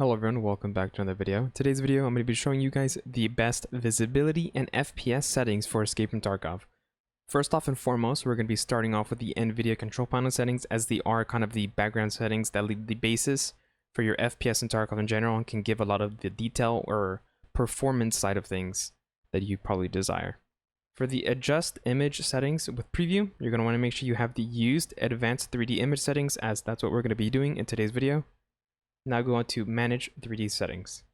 Hello everyone, welcome back to another video. Today's video I'm going to be showing you guys the best visibility and FPS settings for Escape from Tarkov. First off and foremost, we're going to be starting off with the Nvidia control panel settings, as they are kind of the background settings that lead the basis for your FPS in Tarkov in general and can give a lot of the detail or performance side of things that you probably desire. For the adjust image settings with preview, you're going to want to make sure you have the used advanced 3D image settings, as that's what we're going to be doing in today's video. Now go on to manage 3D settings.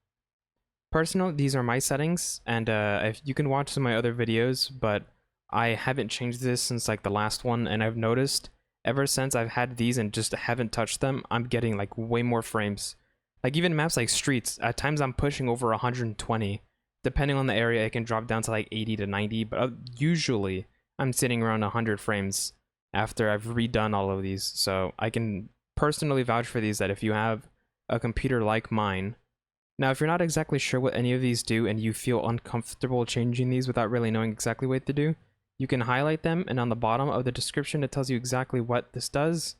Personal, these are my settings, and if you can watch some of my other videos, but I haven't changed this since like the last one, and I've noticed ever since I've had these and just haven't touched them, I'm getting like way more frames. Like even maps like streets, at times I'm pushing over 120. Depending on the area, it can drop down to like 80 to 90, but usually I'm sitting around 100 frames after I've redone all of these. So I can personally vouch for these, that if you have a computer like mine. Now, if you're not exactly sure what any of these do and you feel uncomfortable changing these without really knowing exactly what to do, you can highlight them, and on the bottom of the description it tells you exactly what this does.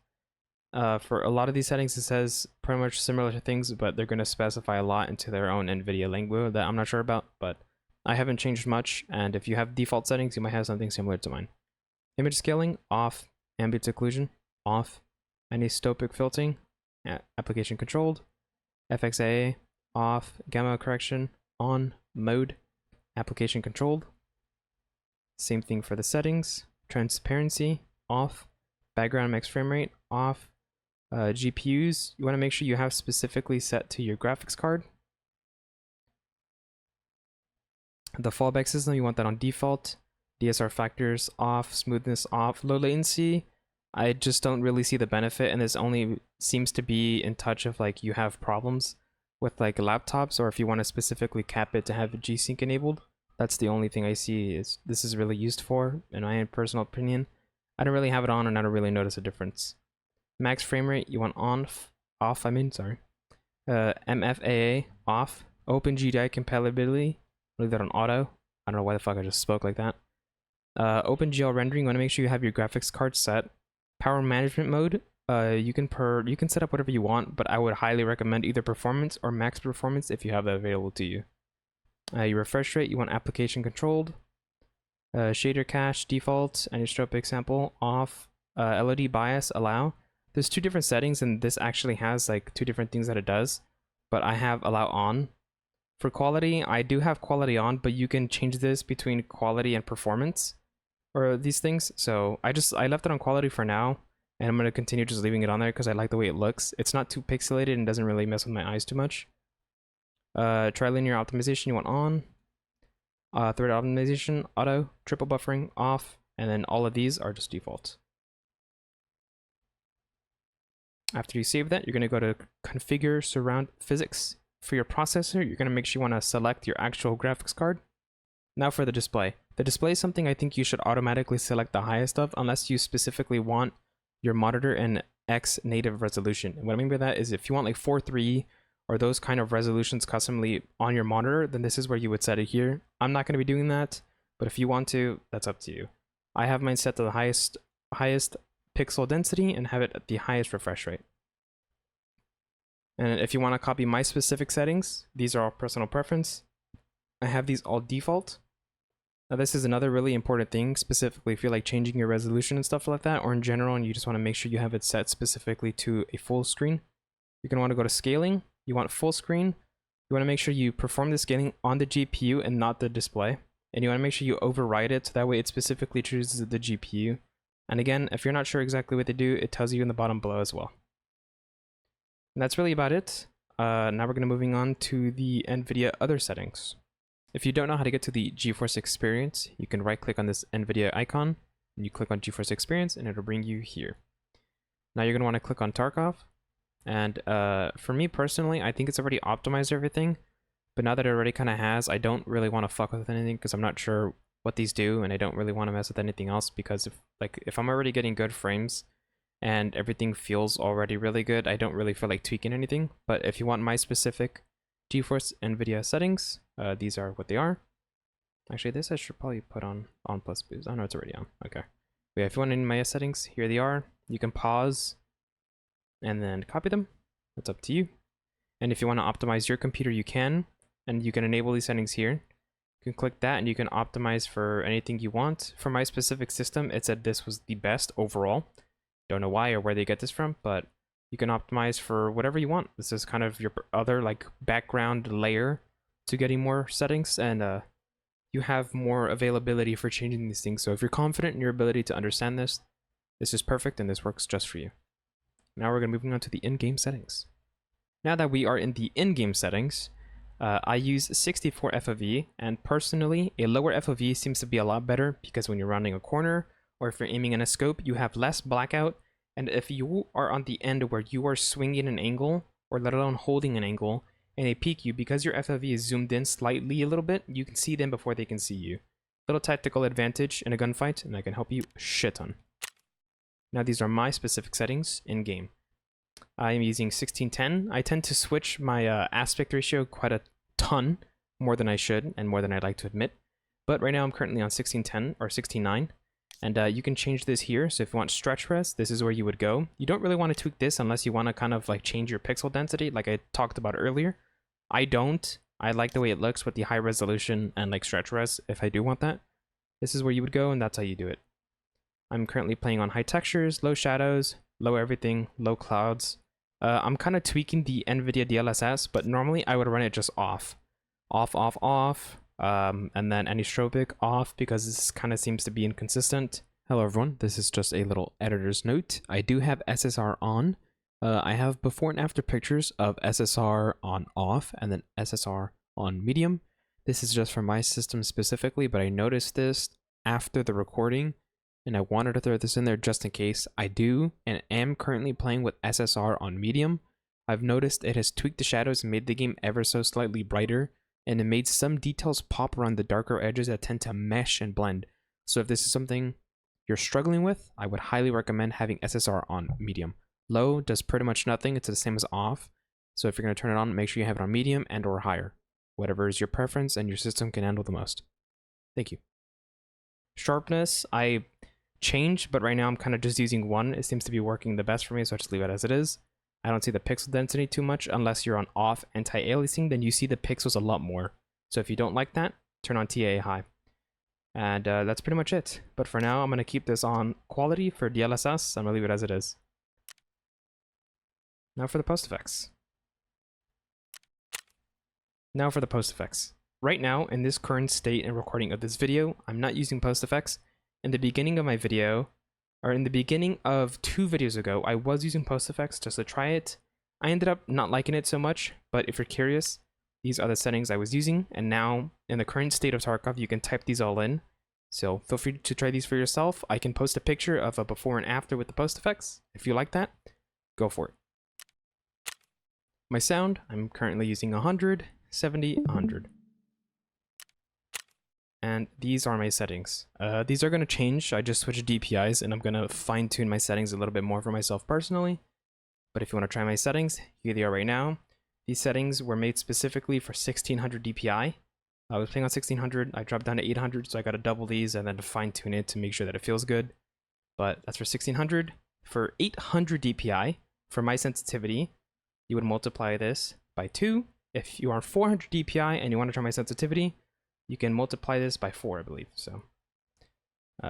For a lot of these settings it says pretty much similar to things, but they're going to specify a lot into their own Nvidia lingo that I'm not sure about, but I haven't changed much, and if you have default settings you might have something similar to mine. Image scaling, off. Ambient occlusion, off. Anisotropic filtering, application controlled. FXAA, off. Gamma correction, on. Mode, application controlled. Same thing for the settings. Transparency, off. Background max frame rate, off. GPUs, you want to make sure you have specifically set to your graphics card. The fallback system, you want that on default. DSR factors, off. Smoothness, off. Low latency, I just don't really see the benefit, and this only seems to be in touch if like you have problems with like laptops, or if you want to specifically cap it to have G-Sync enabled. That's the only thing I see is this is really used for, in my personal opinion. I don't really have it on and I don't really notice a difference. Max frame rate, you want off, MFAA, off. OpenGDI compatibility, leave that on auto. I don't know why the fuck I just spoke like that. OpenGL rendering, you want to make sure you have your graphics card set. Power management mode, you can set up whatever you want, but I would highly recommend either performance or max performance if you have that available to you. Your refresh rate, you want application controlled. Shader cache default, anisotropic sample off. LED bias allow. There's two different settings, and this actually has like two different things that it does, but I have allow on. For quality, I do have quality on, but you can change this between quality and performance, or these things. So I left it on quality for now, and I'm going to continue just leaving it on there because I like the way it looks. It's not too pixelated and doesn't really mess with my eyes too much. Trilinear optimization, you want on. Thread optimization, auto. Triple buffering, off. And then all of these are just default. After you save that, you're going to go to configure surround physics. For your processor, you're going to make sure you want to select your actual graphics card. Now for the display. The display is something I think you should automatically select the highest of, unless you specifically want your monitor in X native resolution. And what I mean by that is if you want like 4:3 or those kind of resolutions customly on your monitor, then this is where you would set it here. I'm not going to be doing that, but if you want to, that's up to you. I have mine set to the highest pixel density and have it at the highest refresh rate. And if you want to copy my specific settings, these are all personal preference. I have these all default. Now this is another really important thing, specifically if you're like changing your resolution and stuff like that, or in general and you just want to make sure you have it set specifically to a full screen. You're going to want to go to scaling. You want full screen. You want to make sure you perform the scaling on the GPU and not the display. And you want to make sure you override it so that way it specifically chooses the GPU. And again, if you're not sure exactly what to do, it tells you in the bottom below as well. And that's really about it. Now we're going to moving on to the Nvidia other settings. If you don't know how to get to the GeForce Experience, you can right click on this Nvidia icon, and you click on GeForce Experience, and it'll bring you here. Now you're going to want to click on Tarkov, and for me personally, I think it's already optimized everything, but now that it already kind of has, I don't really want to fuck with anything because I'm not sure what these do, and I don't really want to mess with anything else, because if I'm already getting good frames and everything feels already really good, I don't really feel like tweaking anything. But if you want my specific GeForce Nvidia settings, these are what they are. Actually, this I should probably put on plus boost. Oh no, it's already on. Okay. But yeah, if you want in my settings, here they are. You can pause and then copy them. That's up to you. And if you want to optimize your computer, you can, and you can enable these settings here. You can click that and you can optimize for anything you want. For my specific system, it said this was the best overall. Don't know why or where they get this from, but you can optimize for whatever you want. This is kind of your other like background layer to getting more settings, and you have more availability for changing these things. So if you're confident in your ability to understand this, this is perfect and this works just for you. Now we're going to move on to the in-game settings. Now that we are in the in-game settings, I use 64 FOV, and personally, a lower FOV seems to be a lot better because when you're rounding a corner or if you're aiming in a scope, you have less blackout. And if you are on the end where you are swinging an angle, or let alone holding an angle, and they peek you, because your FOV is zoomed in slightly a little bit, you can see them before they can see you. Little tactical advantage in a gunfight, and I can help you a shit ton. Now these are my specific settings in-game. I am using 1610. I tend to switch my aspect ratio quite a ton, more than I should, and more than I'd like to admit. But right now I'm currently on 1610, or 16:9. And you can change this here. So if you want stretch res, this is where you would go. You don't really want to tweak this unless you want to kind of like change your pixel density like I talked about earlier. I don't. I like the way it looks with the high resolution and like stretch res if I do want that. This is where you would go, and that's how you do it. I'm currently playing on high textures, low shadows, low everything, low clouds. I'm kind of tweaking the Nvidia DLSS, but normally I would run it just off. Off. And then anisotropic off because this kind of seems to be inconsistent. Hello everyone, this is just a little editor's note. I do have SSR on. I have before and after pictures of SSR on off and then SSR on medium. This is just for my system specifically, but I noticed this after the recording and I wanted to throw this in there just in case. I do and am currently playing with SSR on medium. I've noticed it has tweaked the shadows and made the game ever so slightly brighter, and it made some details pop around the darker edges that tend to mesh and blend. So if this is something you're struggling with, I would highly recommend having SSR on medium. Low does pretty much nothing, it's the same as off. So if you're going to turn it on, make sure you have it on medium and or higher. Whatever is your preference and your system can handle the most. Thank you. Sharpness, I changed, but right now I'm kind of just using 1. It seems to be working the best for me, so I just leave it as it is. I don't see the pixel density too much unless you're on off anti-aliasing, then you see the pixels a lot more. So if you don't like that, turn on TAA high. And that's pretty much it. But for now, I'm going to keep this on quality for DLSS. I'm going to leave it as it is. Now for the post effects. Right now, in this current state and recording of this video, I'm not using post effects. In the beginning of my video, or in the beginning of 2 videos ago, I was using post effects just to try it. I ended up not liking it so much, but if you're curious, these are the settings I was using, and now in the current state of Tarkov, you can type these all in. So feel free to try these for yourself. I can post a picture of a before and after with the post effects. If you like that, go for it. My sound, I'm currently using 100, 70, 100. And these are my settings. These are going to change. I just switched DPIs and I'm going to fine tune my settings a little bit more for myself personally. But if you want to try my settings, here they are right now. These settings were made specifically for 1600 DPI. I was playing on 1600, I dropped down to 800, so I got to double these and then to fine tune it to make sure that it feels good. But that's for 1600. For 800 DPI, for my sensitivity, you would multiply this by 2. If you are 400 DPI and you want to try my sensitivity, you can multiply this by 4, I believe. So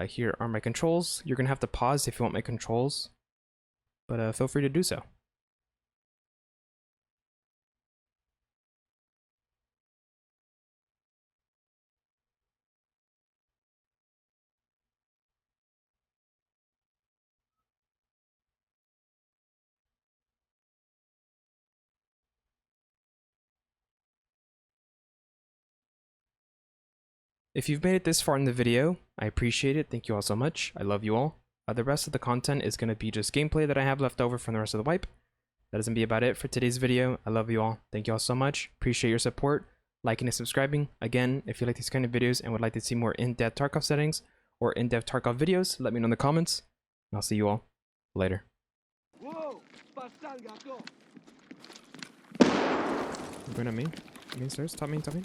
here are my controls. You're going to have to pause if you want my controls, but feel free to do so. If you've made it this far in the video, I appreciate it. Thank you all so much. I love you all. The rest of the content is going to be just gameplay that I have left over from the rest of the wipe. That is going to be about it for today's video. I love you all. Thank you all so much. Appreciate your support, liking and subscribing. Again, if you like these kind of videos and would like to see more in-depth Tarkov settings or in-depth Tarkov videos, let me know in the comments. And I'll see you all later. Whoa, you're going at me? Main stairs? Top main, top main?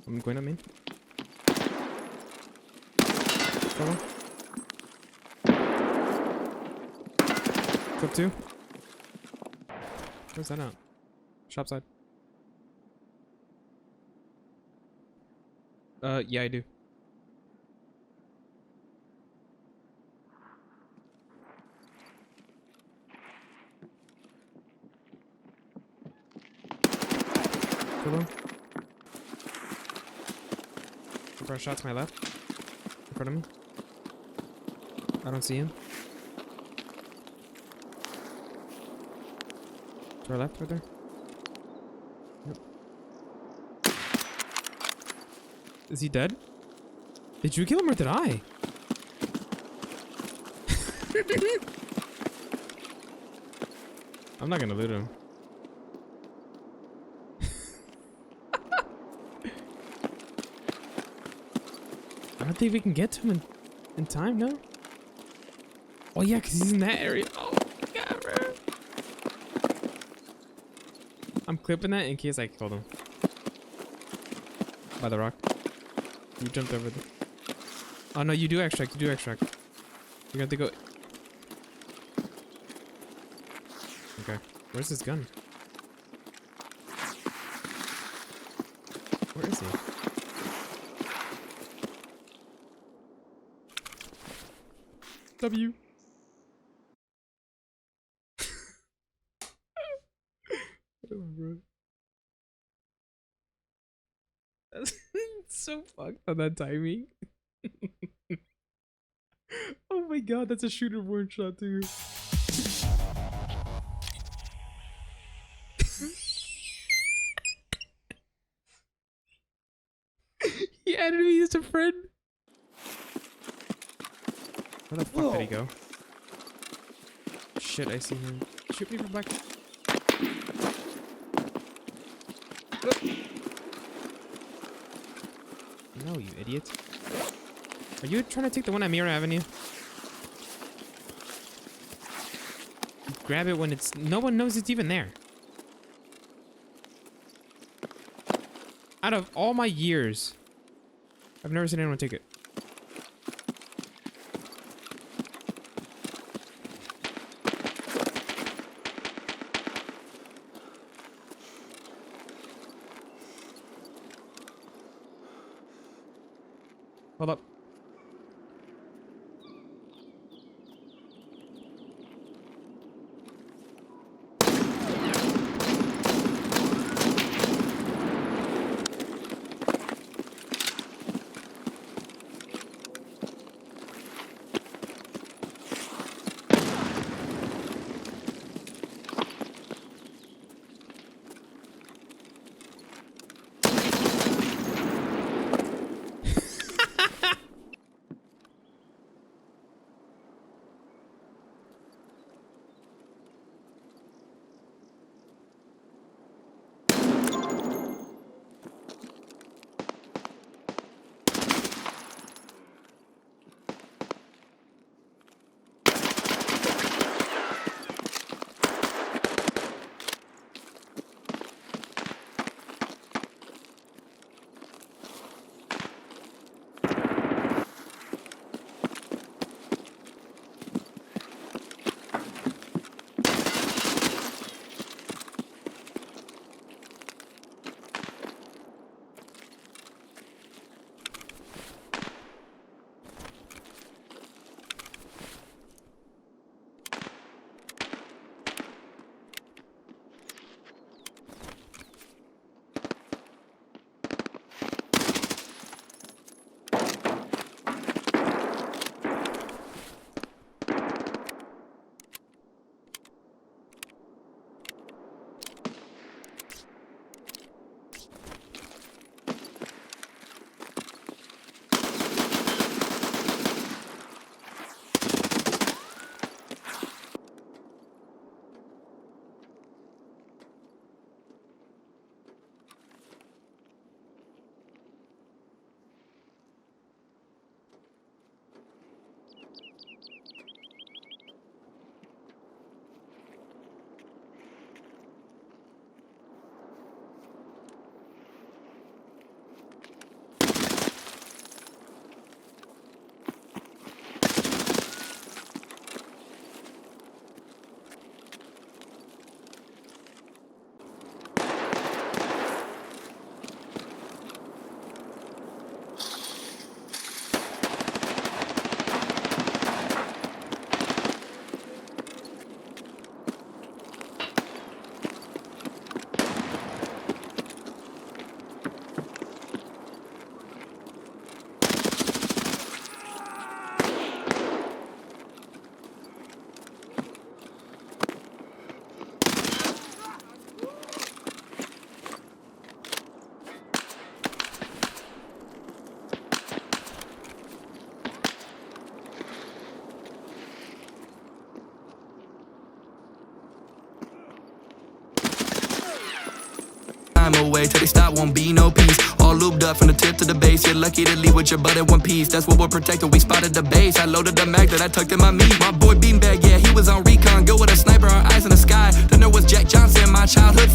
I'm going at main. Come on. Clip 2. Where's that at? Shop side. Yeah, I do. Hello. First shot to my left. In front of me. I don't see him. To our left, right there. Yep. Is he dead? Did you kill him or did I? I'm not gonna loot him. I don't think we can get to him in time, no? Oh yeah, because he's in that area. Oh my god, bro. I'm clipping that in case I killed him. By the rock. You jumped over there. Oh no, you do extract, you do extract. You have to go. Okay. Where's his gun? Where is he? W. Oh, bro. That's so fucked on that timing. Oh my god, that's a shooter born shot too. He added me as a friend. Where the fuck did he go? Shit, I see him. Shoot me from back. No, you idiot. Are you trying to take the one at Mirror Avenue? Grab it when it's... No one knows it's even there. Out of all my years, I've never seen anyone take it. Hold up. time away till they stop, won't be no peace. All looped up from the tip to the base. You're lucky to leave with your butt in one piece. That's what we're protected. We spotted the base. I loaded the mag that I tucked in my meat. My boy beanbag, yeah, he was on recon. Go with a sniper, our eyes in the sky. Then there was Jack Johnson, my childhood